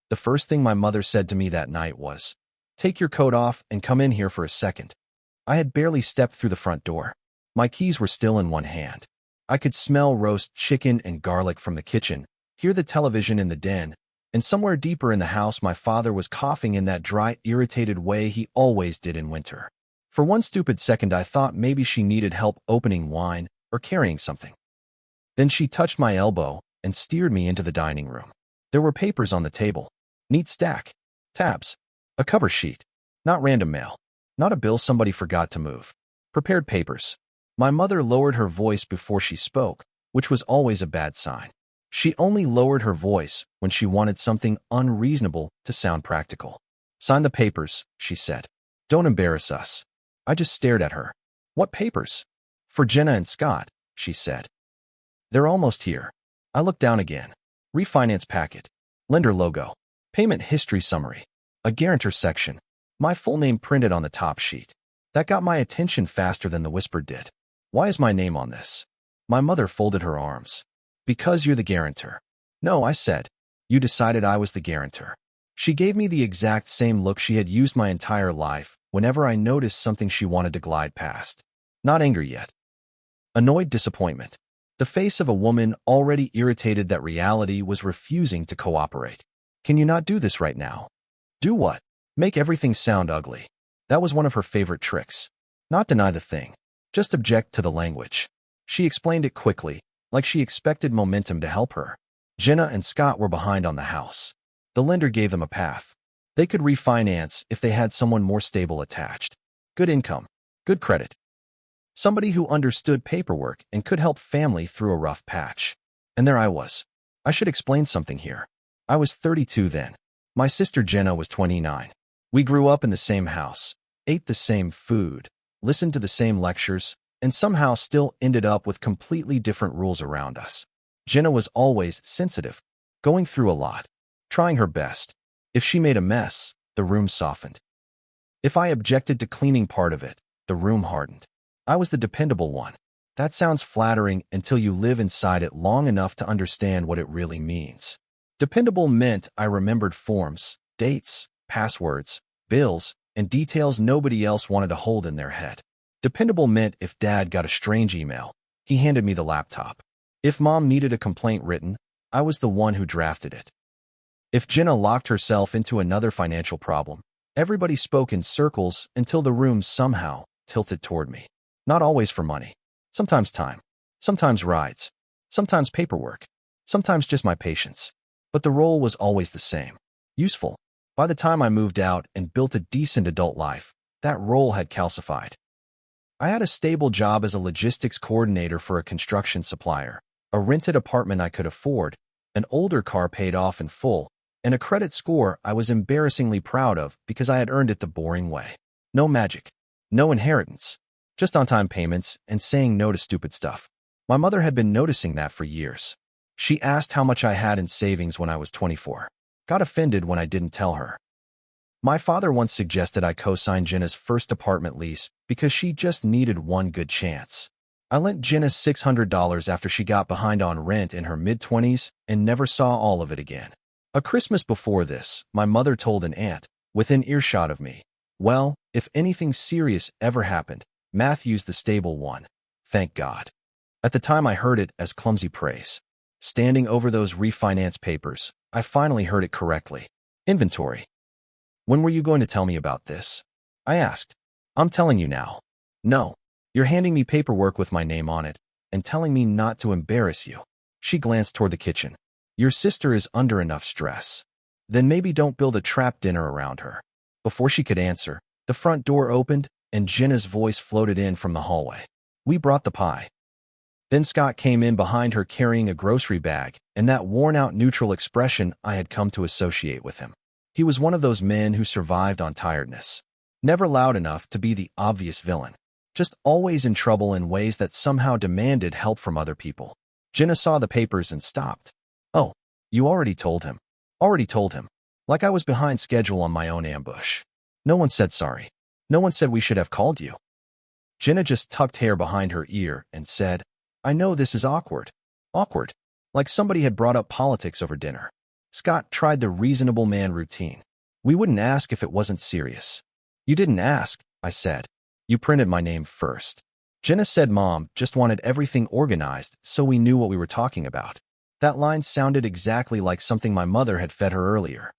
The first thing my mother said to me that night was, "Take your coat off and come in here for a second." I had barely stepped through the front door. My keys were still in one hand. I could smell roast chicken and garlic from the kitchen, hear the television in the den, and somewhere deeper in the house my father was coughing in that dry, irritated way he always did in winter. For one stupid second I thought maybe she needed help opening wine or carrying something. Then she touched my elbow and steered me into the dining room. There were papers on the table. Neat stack. Tabs. A cover sheet. Not random mail. Not a bill somebody forgot to move. Prepared papers. My mother lowered her voice before she spoke, which was always a bad sign. She only lowered her voice when she wanted something unreasonable to sound practical. "Sign the papers," she said. "Don't embarrass us." I just stared at her. "What papers?" "For Jenna and Scott," she said. "They're almost here." I looked down again. Refinance packet. Lender logo. Payment history summary. A guarantor section. My full name printed on the top sheet. That got my attention faster than the whisper did. "Why is my name on this?" My mother folded her arms. "Because you're the guarantor." "No," I said. "You decided I was the guarantor." She gave me the exact same look she had used my entire life whenever I noticed something she wanted to glide past. Not anger yet. Annoyed disappointment. The face of a woman already irritated that reality was refusing to cooperate. "Can you not do this right now?" "Do what?" "Make everything sound ugly." That was one of her favorite tricks. Not deny the thing. Just object to the language. She explained it quickly, like she expected momentum to help her. Jenna and Scott were behind on the house. The lender gave them a path. They could refinance if they had someone more stable attached. Good income. Good credit. Somebody who understood paperwork and could help family through a rough patch. And there I was. I should explain something here. I was 32 then. My sister Jenna was 29. We grew up in the same house, ate the same food, listened to the same lectures, and somehow still ended up with completely different rules around us. Jenna was always sensitive, going through a lot, trying her best. If she made a mess, the room softened. If I objected to cleaning part of it, the room hardened. I was the dependable one. That sounds flattering until you live inside it long enough to understand what it really means. Dependable meant I remembered forms, dates, passwords, bills, and details nobody else wanted to hold in their head. Dependable meant if Dad got a strange email, he handed me the laptop. If Mom needed a complaint written, I was the one who drafted it. If Jenna locked herself into another financial problem, everybody spoke in circles until the room somehow tilted toward me. Not always for money. Sometimes time. Sometimes rides. Sometimes paperwork. Sometimes just my patience. But the role was always the same. Useful. By the time I moved out and built a decent adult life, that role had calcified. I had a stable job as a logistics coordinator for a construction supplier, a rented apartment I could afford, an older car paid off in full, and a credit score I was embarrassingly proud of because I had earned it the boring way. No magic. No inheritance. Just on-time payments and saying no to stupid stuff. My mother had been noticing that for years. She asked how much I had in savings when I was 24. Got offended when I didn't tell her. My father once suggested I co-sign Jenna's first apartment lease because she just needed one good chance. I lent Jenna $600 after she got behind on rent in her mid-20s and never saw all of it again. A Christmas before this, my mother told an aunt, within earshot of me, "Well, if anything serious ever happened, Matthew's the stable one. Thank God." At the time I heard it as clumsy praise. Standing over those refinance papers, I finally heard it correctly. Inventory. "When were you going to tell me about this?" I asked. "I'm telling you now." "No. You're handing me paperwork with my name on it and telling me not to embarrass you." She glanced toward the kitchen. "Your sister is under enough stress. Then maybe don't build a trap dinner around her." Before she could answer, the front door opened and Jenna's voice floated in from the hallway. "We brought the pie." Then Scott came in behind her carrying a grocery bag and that worn-out neutral expression I had come to associate with him. He was one of those men who survived on tiredness. Never loud enough to be the obvious villain. Just always in trouble in ways that somehow demanded help from other people. Jenna saw the papers and stopped. "Oh, you already told him." "Already told him." Like I was behind schedule on my own ambush. "No one said sorry. No one said we should have called you." Jenna just tucked hair behind her ear and said, "I know this is awkward." Awkward. Like somebody had brought up politics over dinner. Scott tried the reasonable man routine. We wouldn't ask if it wasn't serious. You didn't ask, I said. You printed my name first. Jenna said Mom just wanted everything organized so we knew what we were talking about. That line sounded exactly like something my mother had fed her earlier.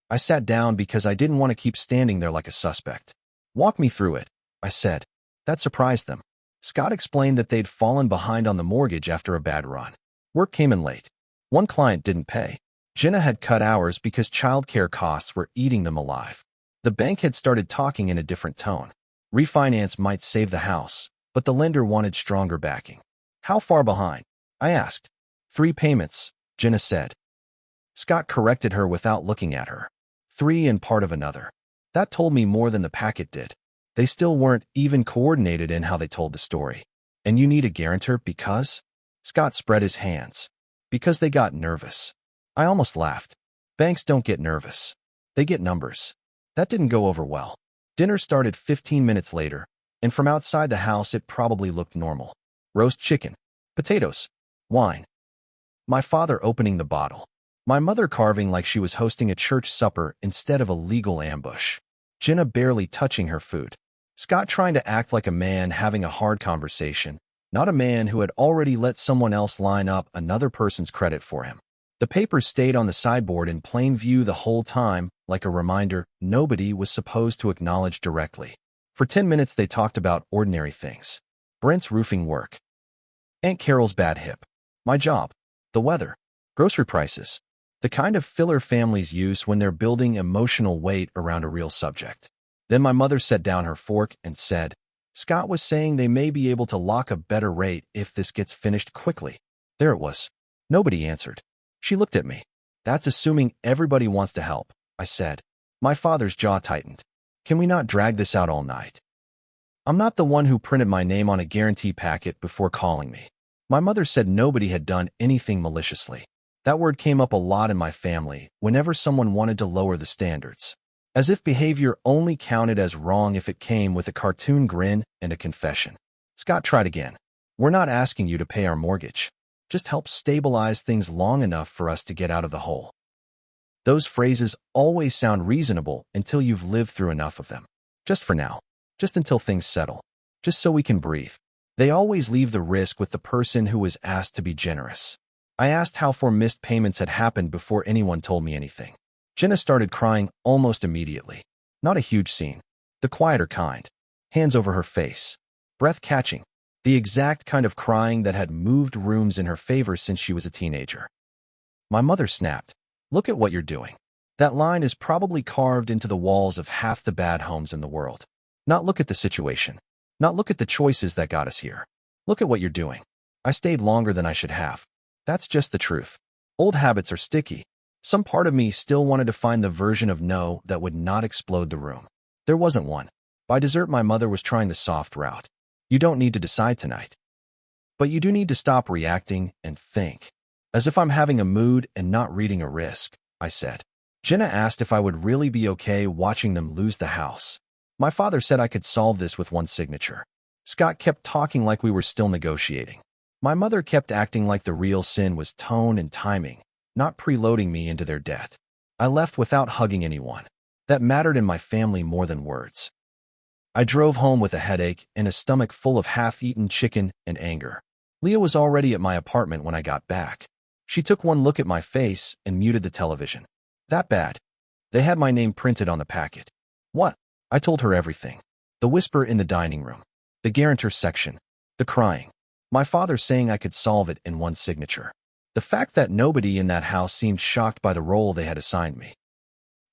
I sat down because I didn't want to keep standing there like a suspect. Walk me through it, I said. That surprised them. Scott explained that they'd fallen behind on the mortgage after a bad run. Work came in late. One client didn't pay. Jenna had cut hours because childcare costs were eating them alive. The bank had started talking in a different tone. Refinance might save the house, but the lender wanted stronger backing. How far behind? I asked. 3 payments, Jenna said. Scott corrected her without looking at her. 3 and part of another. That told me more than the packet did. They still weren't even coordinated in how they told the story. And you need a guarantor because? Scott spread his hands. Because they got nervous. I almost laughed. Banks don't get nervous. They get numbers. That didn't go over well. Dinner started 15 minutes later, and from outside the house it probably looked normal. Roast chicken, potatoes, wine. My father opening the bottle. My mother carving like she was hosting a church supper instead of a legal ambush. Jenna barely touching her food. Scott trying to act like a man having a hard conversation, not a man who had already let someone else line up another person's credit for him. The papers stayed on the sideboard in plain view the whole time, like a reminder nobody was supposed to acknowledge directly. For 10 minutes they talked about ordinary things. Brent's roofing work. Aunt Carol's bad hip. My job. The weather. Grocery prices. The kind of filler families use when they're building emotional weight around a real subject. Then my mother set down her fork and said, Scott was saying they may be able to lock a better rate if this gets finished quickly. There it was. Nobody answered. She looked at me. That's assuming everybody wants to help, I said. My father's jaw tightened. Can we not drag this out all night? I'm not the one who printed my name on a guarantee packet before calling me. My mother said nobody had done anything maliciously. That word came up a lot in my family whenever someone wanted to lower the standards. As if behavior only counted as wrong if it came with a cartoon grin and a confession. Scott tried again. We're not asking you to pay our mortgage. Just help stabilize things long enough for us to get out of the hole. Those phrases always sound reasonable until you've lived through enough of them. Just for now. Just until things settle. Just so we can breathe. They always leave the risk with the person who was asked to be generous. I asked how 4 missed payments had happened before anyone told me anything. Jenna started crying almost immediately. Not a huge scene. The quieter kind. Hands over her face. Breath catching. The exact kind of crying that had moved rooms in her favor since she was a teenager. My mother snapped. Look at what you're doing. That line is probably carved into the walls of half the bad homes in the world. Not look at the situation. Not look at the choices that got us here. Look at what you're doing. I stayed longer than I should have. That's just the truth. Old habits are sticky. Some part of me still wanted to find the version of no that would not explode the room. There wasn't one. By dessert, my mother was trying the soft route. You don't need to decide tonight. But you do need to stop reacting and think. As if I'm having a mood and not reading a risk, I said. Jenna asked if I would really be okay watching them lose the house. My father said I could solve this with one signature. Scott kept talking like we were still negotiating. My mother kept acting like the real sin was tone and timing, not preloading me into their debt. I left without hugging anyone. That mattered in my family more than words. I drove home with a headache and a stomach full of half-eaten chicken and anger. Leah was already at my apartment when I got back. She took one look at my face and muted the television. That bad. They had my name printed on the packet. What? I told her everything. The whisper in the dining room. The guarantor section. The crying. My father saying I could solve it in one signature. The fact that nobody in that house seemed shocked by the role they had assigned me.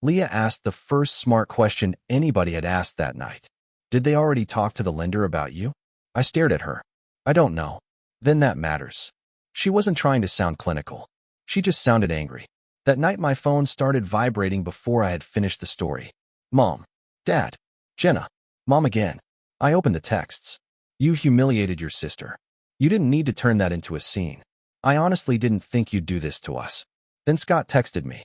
Leah asked the first smart question anybody had asked that night. Did they already talk to the lender about you? I stared at her. I don't know. Then that matters. She wasn't trying to sound clinical. She just sounded angry. That night my phone started vibrating before I had finished the story. Mom. Dad. Jenna. Mom again. I opened the texts. You humiliated your sister. You didn't need to turn that into a scene. I honestly didn't think you'd do this to us. Then Scott texted me.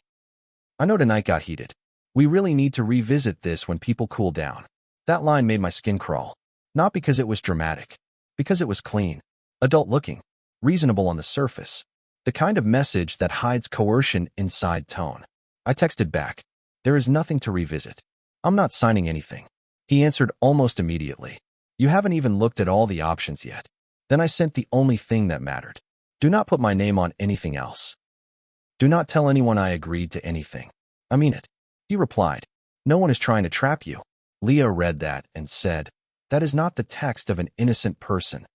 I know tonight got heated. We really need to revisit this when people cool down. That line made my skin crawl. Not because it was dramatic. Because it was clean. Adult looking. Reasonable on the surface. The kind of message that hides coercion inside tone. I texted back, "There is nothing to revisit. I'm not signing anything." He answered almost immediately, "You haven't even looked at all the options yet." Then I sent the only thing that mattered. "Do not put my name on anything else. Do not tell anyone I agreed to anything. I mean it." He replied, "No one is trying to trap you." Leah read that and said, "That is not the text of an innocent person."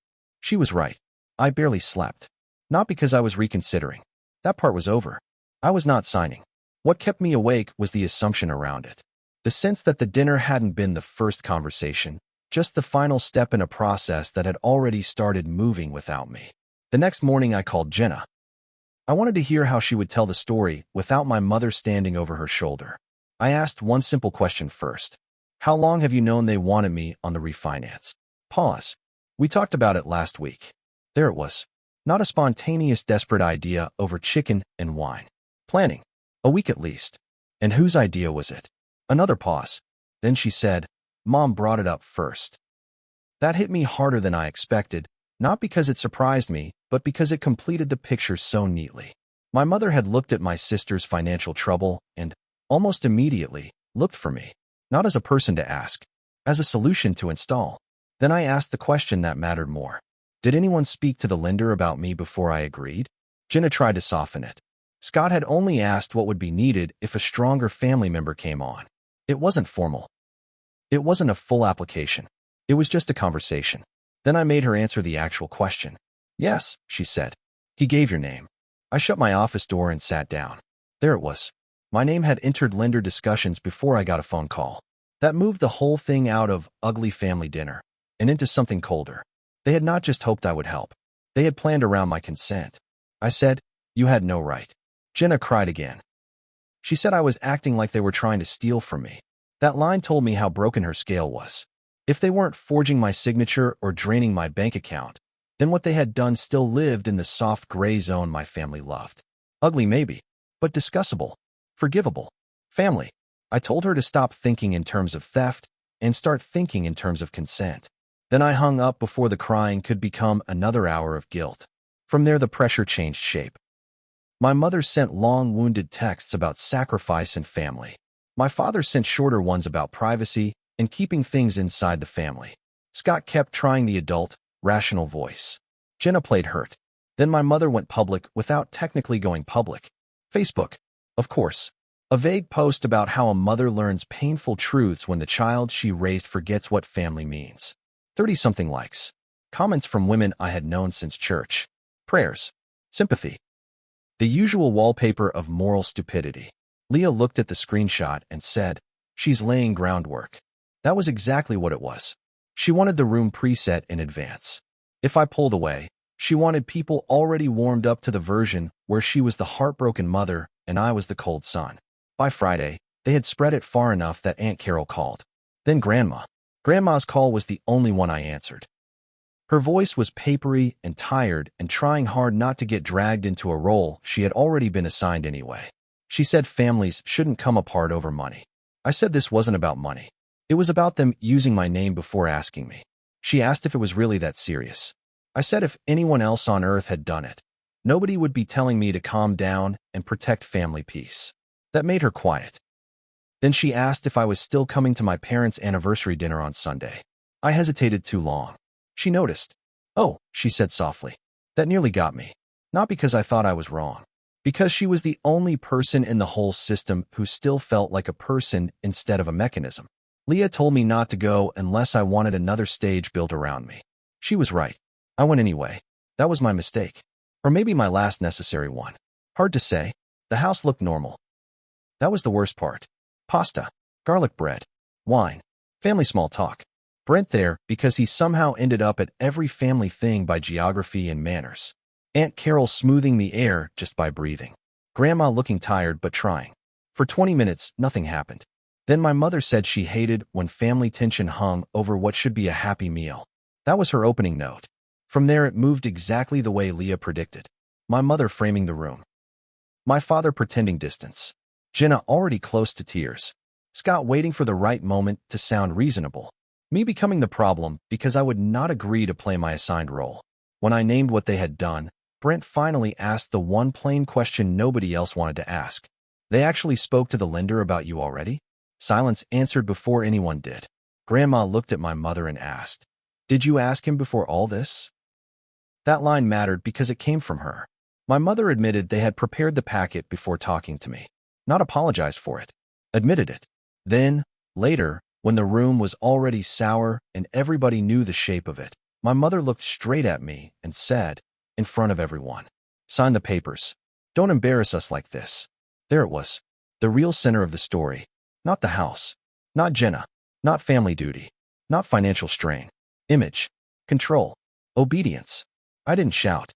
She was right. I barely slept. Not because I was reconsidering. That part was over. I was not signing. What kept me awake was the assumption around it. The sense that the dinner hadn't been the first conversation, just the final step in a process that had already started moving without me. The next morning I called Jenna. I wanted to hear how she would tell the story without my mother standing over her shoulder. I asked one simple question first. "How long have you known they wanted me on the refinance?" Pause. "We talked about it last week." There it was. Not a spontaneous, desperate idea over chicken and wine. Planning. A week at least. And whose idea was it? Another pause. Then she said, "Mom brought it up first." That hit me harder than I expected, not because it surprised me, but because it completed the picture so neatly. My mother had looked at my sister's financial trouble and, almost immediately, looked for me, not as a person to ask, as a solution to install. Then I asked the question that mattered more. Did anyone speak to the lender about me before I agreed? Jenna tried to soften it. Scott had only asked what would be needed if a stronger family member came on. It wasn't formal. It wasn't a full application. It was just a conversation. Then I made her answer the actual question. "Yes," she said. "He gave your name." I shut my office door and sat down. There it was. My name had entered lender discussions before I got a phone call. That moved the whole thing out of ugly family dinner and into something colder. They had not just hoped I would help. They had planned around my consent. I said, "You had no right." Jenna cried again. She said I was acting like they were trying to steal from me. That line told me how broken her scale was. If they weren't forging my signature or draining my bank account, then what they had done still lived in the soft gray zone my family loved. Ugly maybe, but discussable, forgivable. Family. I told her to stop thinking in terms of theft and start thinking in terms of consent. Then I hung up before the crying could become another hour of guilt. From there the pressure changed shape. My mother sent long, wounded texts about sacrifice and family. My father sent shorter ones about privacy and keeping things inside the family. Scott kept trying the adult, rational voice. Jenna played hurt. Then my mother went public without technically going public. Facebook. Of course. A vague post about how a mother learns painful truths when the child she raised forgets what family means. 30-something likes. Comments from women I had known since church. Prayers. Sympathy. The usual wallpaper of moral stupidity. Leah looked at the screenshot and said, "She's laying groundwork." That was exactly what it was. She wanted the room preset in advance. If I pulled away, she wanted people already warmed up to the version where she was the heartbroken mother and I was the cold son. By Friday, they had spread it far enough that Aunt Carol called. Then Grandma. Grandma's call was the only one I answered. Her voice was papery and tired and trying hard not to get dragged into a role she had already been assigned anyway. She said families shouldn't come apart over money. I said this wasn't about money. It was about them using my name before asking me. She asked if it was really that serious. I said if anyone else on earth had done it, nobody would be telling me to calm down and protect family peace. That made her quiet. Then she asked if I was still coming to my parents' anniversary dinner on Sunday. I hesitated too long. She noticed. "Oh," she said softly. That nearly got me. Not because I thought I was wrong. Because she was the only person in the whole system who still felt like a person instead of a mechanism. Leah told me not to go unless I wanted another stage built around me. She was right. I went anyway. That was my mistake. Or maybe my last necessary one. Hard to say. The house looked normal. That was the worst part. Pasta, garlic bread, wine, family small talk. Brent there because he somehow ended up at every family thing by geography and manners. Aunt Carol smoothing the air just by breathing. Grandma looking tired but trying. For 20 minutes, nothing happened. Then my mother said she hated when family tension hung over what should be a happy meal. That was her opening note. From there it moved exactly the way Leah predicted. My mother framing the room. My father pretending distance. Jenna already close to tears. Scott waiting for the right moment to sound reasonable. Me becoming the problem because I would not agree to play my assigned role. When I named what they had done, Brent finally asked the one plain question nobody else wanted to ask. They actually spoke to the lender about you already? Silence answered before anyone did. Grandma looked at my mother and asked, "Did you ask him before all this?" That line mattered because it came from her. My mother admitted they had prepared the packet before talking to me. Not apologized for it. Admitted it. Then, later, when the room was already sour and everybody knew the shape of it, my mother looked straight at me and said, in front of everyone, "Sign the papers. Don't embarrass us like this." There it was. The real center of the story. Not the house. Not Jenna. Not family duty. Not financial strain. Image. Control. Obedience. I didn't shout.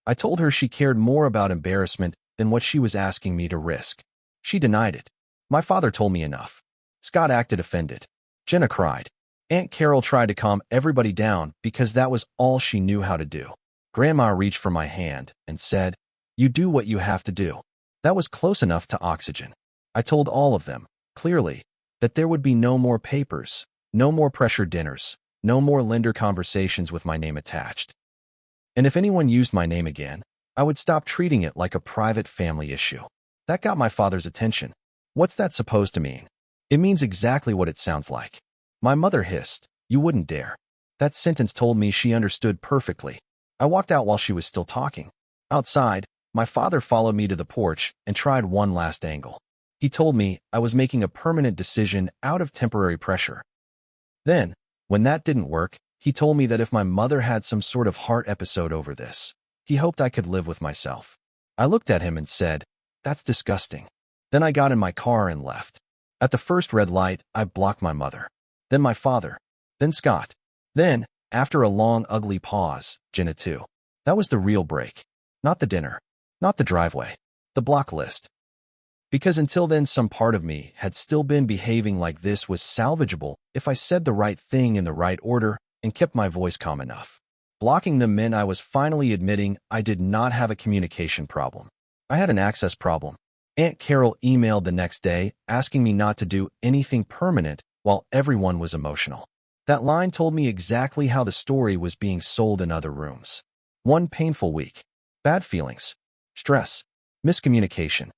I told her she cared more about embarrassment than what she was asking me to risk. She denied it. My father told me enough. Scott acted offended. Jenna cried. Aunt Carol tried to calm everybody down because that was all she knew how to do. Grandma reached for my hand and said, "You do what you have to do." That was close enough to oxygen. I told all of them, clearly, that there would be no more papers, no more pressure dinners, no more lender conversations with my name attached. And if anyone used my name again, I would stop treating it like a private family issue. That got my father's attention. What's that supposed to mean? It means exactly what it sounds like. My mother hissed, "You wouldn't dare." That sentence told me she understood perfectly. I walked out while she was still talking. Outside, my father followed me to the porch and tried one last angle. He told me I was making a permanent decision out of temporary pressure. Then, when that didn't work, he told me that if my mother had some sort of heart episode over this, he hoped I could live with myself. I looked at him and said, "That's disgusting." Then I got in my car and left. At the first red light, I blocked my mother. Then my father. Then Scott. Then, after a long, ugly pause, Jenna too. That was the real break. Not the dinner. Not the driveway. The block list. Because until then some part of me had still been behaving like this was salvageable if I said the right thing in the right order and kept my voice calm enough. Blocking them meant I was finally admitting I did not have a communication problem. I had an access problem. Aunt Carol emailed the next day asking me not to do anything permanent while everyone was emotional. That line told me exactly how the story was being sold in other rooms. One painful week. Bad feelings. Stress. Miscommunication.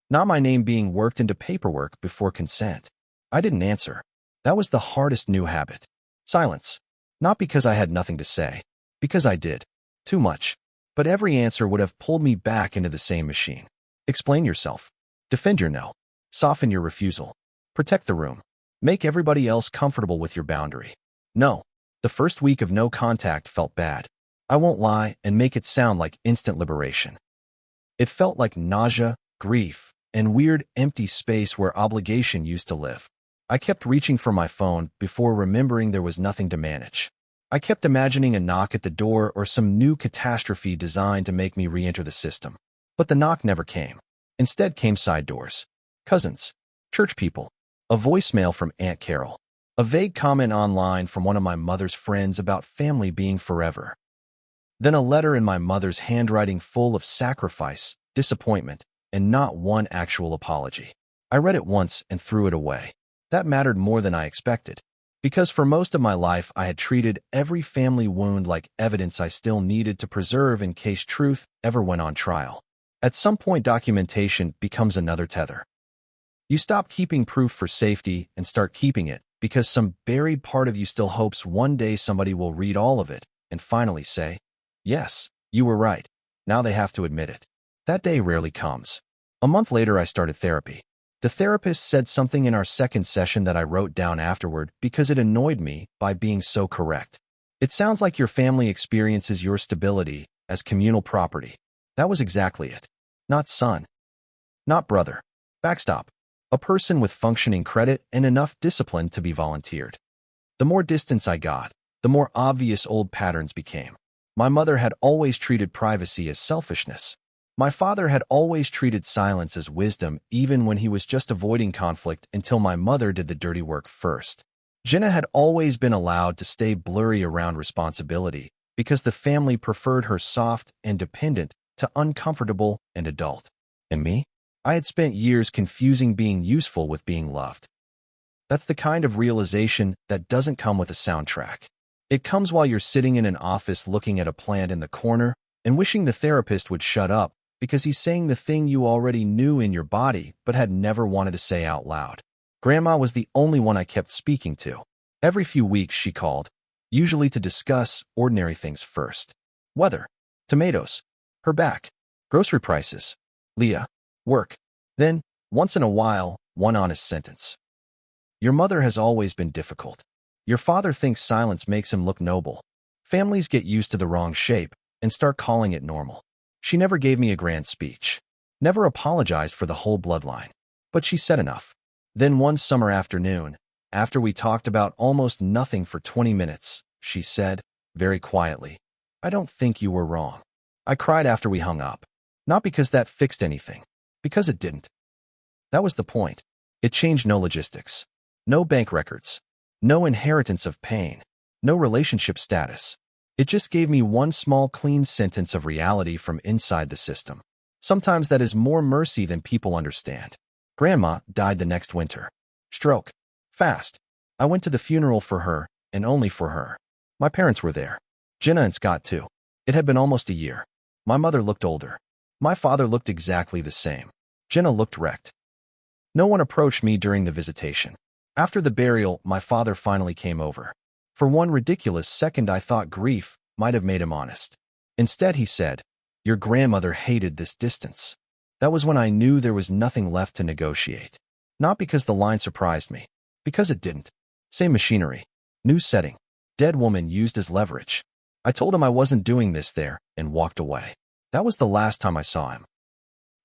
Not my name being worked into paperwork before consent. I didn't answer. That was the hardest new habit. Silence. Not because I had nothing to say. Because I did. Too much. But every answer would have pulled me back into the same machine. Explain yourself. Defend your no. Soften your refusal. Protect the room. Make everybody else comfortable with your boundary. No. The first week of no contact felt bad. I won't lie and make it sound like instant liberation. It felt like nausea, grief, and weird empty space where obligation used to live. I kept reaching for my phone before remembering there was nothing to manage. I kept imagining a knock at the door or some new catastrophe designed to make me re-enter the system. But the knock never came. Instead came side doors. Cousins. Church people. A voicemail from Aunt Carol. A vague comment online from one of my mother's friends about family being forever. Then a letter in my mother's handwriting full of sacrifice, disappointment, and not one actual apology. I read it once and threw it away. That mattered more than I expected. Because for most of my life I had treated every family wound like evidence I still needed to preserve in case truth ever went on trial. At some point documentation becomes another tether. You stop keeping proof for safety and start keeping it because some buried part of you still hopes one day somebody will read all of it and finally say, "Yes, you were right." Now they have to admit it. That day rarely comes. A month later I started therapy. The therapist said something in our second session that I wrote down afterward because it annoyed me by being so correct. It sounds like your family experiences your stability as communal property. That was exactly it. Not son. Not brother. Backstop. A person with functioning credit and enough discipline to be volunteered. The more distance I got, the more obvious old patterns became. My mother had always treated privacy as selfishness. My father had always treated silence as wisdom even when he was just avoiding conflict until my mother did the dirty work first. Jenna had always been allowed to stay blurry around responsibility because the family preferred her soft and dependent to uncomfortable and adult. And me? I had spent years confusing being useful with being loved. That's the kind of realization that doesn't come with a soundtrack. It comes while you're sitting in an office looking at a plant in the corner, and wishing the therapist would shut up because he's saying the thing you already knew in your body but had never wanted to say out loud. Grandma was the only one I kept speaking to. Every few weeks she called, usually to discuss ordinary things first. Weather, tomatoes, her back, grocery prices, Leah, work. Then, once in a while, one honest sentence. Your mother has always been difficult. Your father thinks silence makes him look noble. Families get used to the wrong shape and start calling it normal. She never gave me a grand speech, never apologized for the whole bloodline, but she said enough. Then one summer afternoon, after we talked about almost nothing for 20 minutes, she said, very quietly, I don't think you were wrong. I cried after we hung up. Not because that fixed anything, because it didn't. That was the point. It changed no logistics, no bank records, no inheritance of pain, no relationship status. It just gave me one small clean sentence of reality from inside the system. Sometimes that is more mercy than people understand. Grandma died the next winter. Stroke. Fast. I went to the funeral for her, and only for her. My parents were there. Jenna and Scott too. It had been almost a year. My mother looked older. My father looked exactly the same. Jenna looked wrecked. No one approached me during the visitation. After the burial, my father finally came over. For one ridiculous second I thought grief might have made him honest. Instead he said, your grandmother hated this distance. That was when I knew there was nothing left to negotiate. Not because the line surprised me. Because it didn't. Same machinery. New setting. Dead woman used as leverage. I told him I wasn't doing this there and walked away. That was the last time I saw him.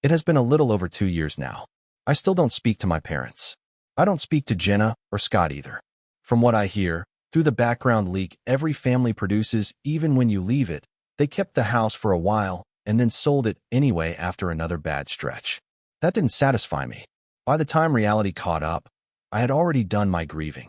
It has been a little over 2 years now. I still don't speak to my parents. I don't speak to Jenna or Scott either. From what I hear, through the background leak every family produces even when you leave it, they kept the house for a while and then sold it anyway after another bad stretch. That didn't satisfy me. By the time reality caught up, I had already done my grieving.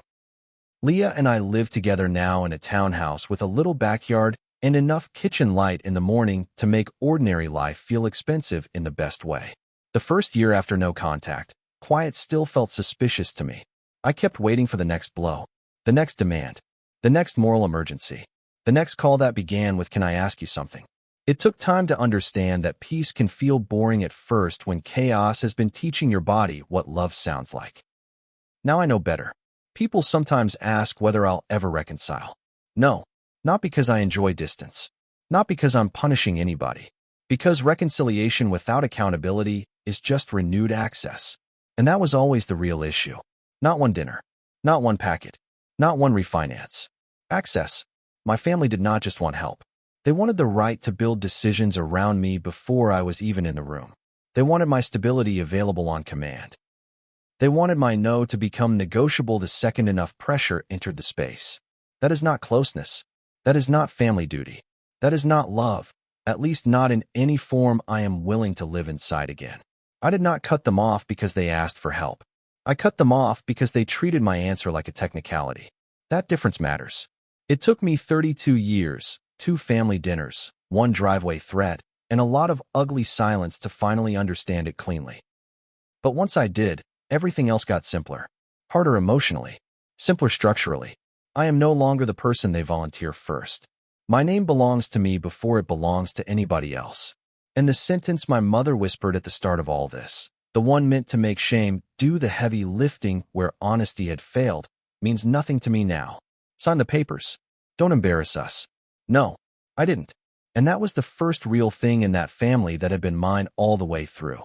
Leah and I live together now in a townhouse with a little backyard and enough kitchen light in the morning to make ordinary life feel expensive in the best way. The first year after no contact, quiet still felt suspicious to me. I kept waiting for the next blow, the next demand, the next moral emergency, the next call that began with, can I ask you something? It took time to understand that peace can feel boring at first when chaos has been teaching your body what love sounds like. Now I know better. People sometimes ask whether I'll ever reconcile. No, not because I enjoy distance, not because I'm punishing anybody, because reconciliation without accountability is just renewed access. And that was always the real issue. Not one dinner, not one packet, not one refinance. Access. My family did not just want help. They wanted the right to build decisions around me before I was even in the room. They wanted my stability available on command. They wanted my no to become negotiable the second enough pressure entered the space. That is not closeness. That is not family duty. That is not love, at least not in any form I am willing to live inside again. I did not cut them off because they asked for help. I cut them off because they treated my answer like a technicality. That difference matters. It took me 32 years, 2 family dinners, 1 driveway threat, and a lot of ugly silence to finally understand it cleanly. But once I did, everything else got simpler. Harder emotionally, simpler structurally. I am no longer the person they volunteer first. My name belongs to me before it belongs to anybody else. And the sentence my mother whispered at the start of all this, the one meant to make shame do the heavy lifting where honesty had failed, means nothing to me now. Sign the papers. Don't embarrass us. No, I didn't. And that was the first real thing in that family that had been mine all the way through.